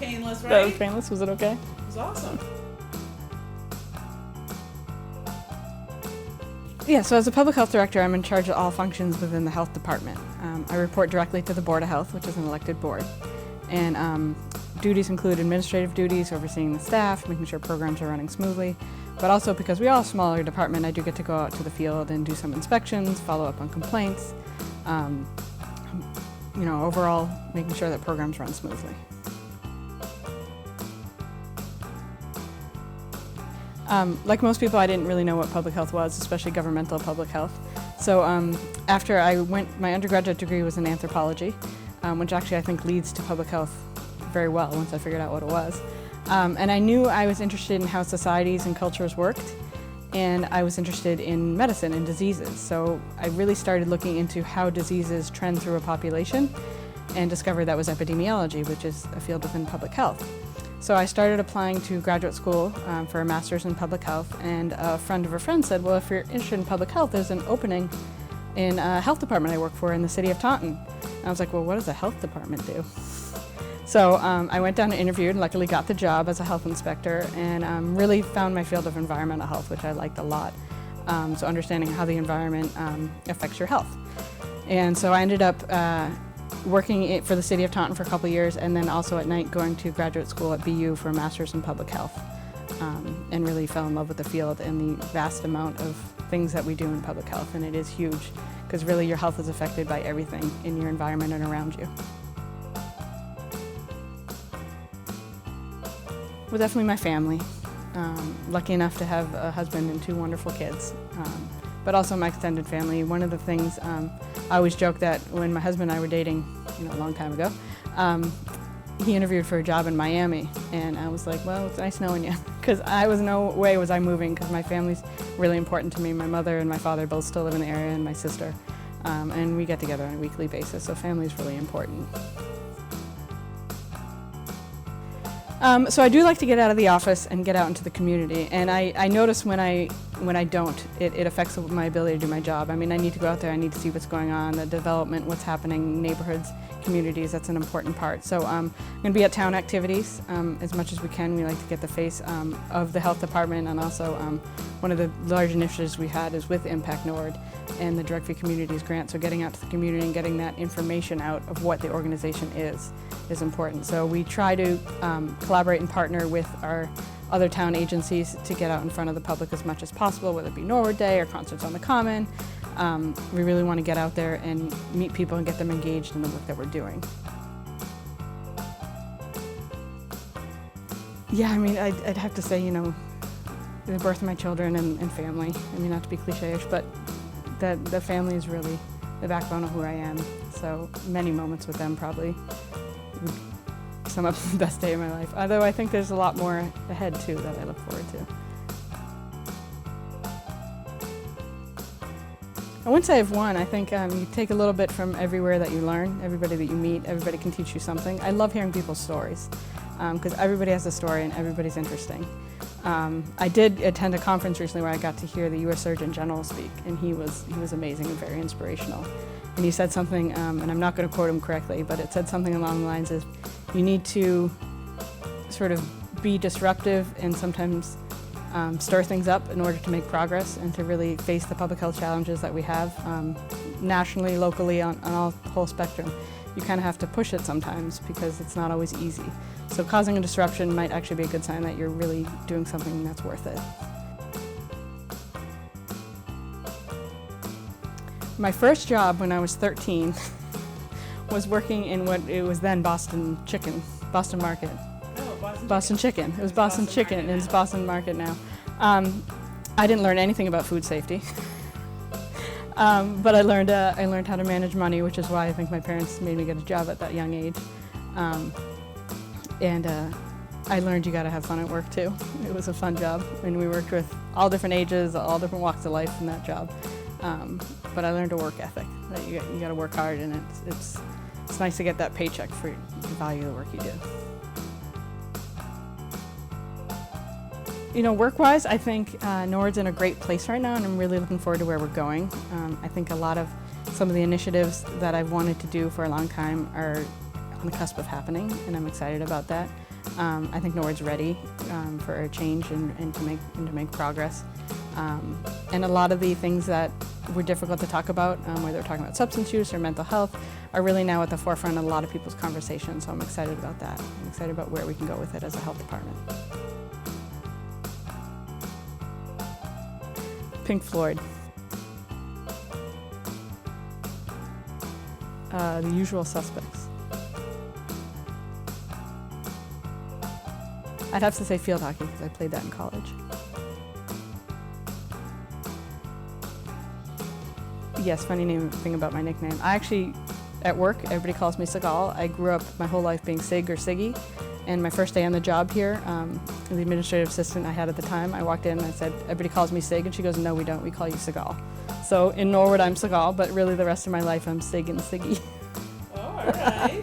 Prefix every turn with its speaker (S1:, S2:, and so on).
S1: painless, right?
S2: That was painless. Was it okay?
S1: It was awesome.
S2: Yeah, so as a public health director, I'm in charge of all functions within the health department. I report directly to the Board of Health, which is an elected board. And duties include administrative duties, overseeing the staff, making sure programs are running smoothly. But also because we are a smaller department, I do get to go out to the field and do some inspections, follow up on complaints, overall making sure that programs run smoothly. Like most people, I didn't really know what public health was, especially governmental public health. So after my undergraduate degree was in anthropology, which actually I think leads to public health very well once I figured out what it was. And I knew I was interested in how societies and cultures worked, and I was interested in medicine and diseases. So I really started looking into how diseases trend through a population and discovered that was epidemiology, which is a field within public health. So I started applying to graduate school for a master's in public health, and a friend of a friend said, well, if you're interested in public health, there's an opening in a health department I work for in the city of Taunton. And I was like, well, what does a health department do? So I went down and interviewed and luckily got the job as a health inspector, and really found my field of environmental health, which I liked a lot. So understanding how the environment affects your health. And so I ended up working for the city of Taunton for a couple of years, and then also at night going to graduate school at BU for a master's in public health, and really fell in love with the field and the vast amount of things that we do in public health. And it is huge, because really your health is affected by everything in your environment and around you. Well, definitely my family. Lucky enough to have a husband and two wonderful kids, but also my extended family. One of the things I always joke that when my husband and I were dating, a long time ago, he interviewed for a job in Miami, and I was like, well, it's nice knowing you, because no way was I moving, because my family's really important to me. My mother and my father both still live in the area, and my sister, and we get together on a weekly basis, so family is really important. So I do like to get out of the office and get out into the community, and I notice when I don't, it affects my ability to do my job. I mean, I need to go out there, I need to see what's going on, the development, what's happening, neighborhoods, communities, that's an important part. So I'm going to be at town activities as much as we can. We like to get the face of the health department, and also one of the large initiatives we had is with Impact Nord and the Drug Free Communities grant. So getting out to the community and getting that information out of what the organization is important. So we try to collaborate and partner with our other town agencies to get out in front of the public as much as possible, whether it be Norwood Day or Concerts on the Common. We really want to get out there and meet people and get them engaged in the work that we're doing. Yeah, I mean, I'd have to say, the birth of my children and family. I mean, not to be cliche-ish, but the family is really the backbone of who I am. So many moments with them probably would sum up the best day of my life. Although I think there's a lot more ahead too that I look forward to. I wouldn't say I've won. I think you take a little bit from everywhere that you learn, everybody that you meet, everybody can teach you something. I love hearing people's stories, because everybody has a story and everybody's interesting. I did attend a conference recently where I got to hear the U.S. Surgeon General speak, and he was amazing and very inspirational. And he said something, and I'm not going to quote him correctly, but it said something along the lines of, you need to sort of be disruptive and sometimes stir things up in order to make progress and to really face the public health challenges that we have nationally, locally, on the whole spectrum. You kind of have to push it sometimes because it's not always easy. So causing a disruption might actually be a good sign that you're really doing something that's worth it. My first job when I was 13 was working in what it was then Boston Market.
S1: Oh,
S2: Boston Chicken. It was Boston Chicken, and it's Boston Market now. I didn't learn anything about food safety, but I learned how to manage money, which is why I think my parents made me get a job at that young age. And I learned you got to have fun at work too. It was a fun job, and we worked with all different ages, all different walks of life in that job. But I learned a work ethic that you got to work hard, and it's nice to get that paycheck for the value of the work you do. Work-wise, I think Nord's in a great place right now, and I'm really looking forward to where we're going. I think a lot of some of the initiatives that I've wanted to do for a long time are on the cusp of happening, and I'm excited about that. I think Norwood's ready for a change and to make progress. And a lot of the things that were difficult to talk about, whether we're talking about substance use or mental health, are really now at the forefront of a lot of people's conversations. So I'm excited about that. I'm excited about where we can go with it as a health department. Pink Floyd. The Usual Suspects. I'd have to say field hockey because I played that in college. Yes, funny thing about my nickname. I actually, at work, everybody calls me Sigalle. I grew up my whole life being Sig or Siggy. And my first day on the job here, the administrative assistant I had at the time, I walked in and I said, everybody calls me Sig, and she goes, no, we don't, we call you Sigalle. So in Norwood, I'm Sigalle, but really the rest of my life, I'm Sig and Siggy.
S1: Oh, all right.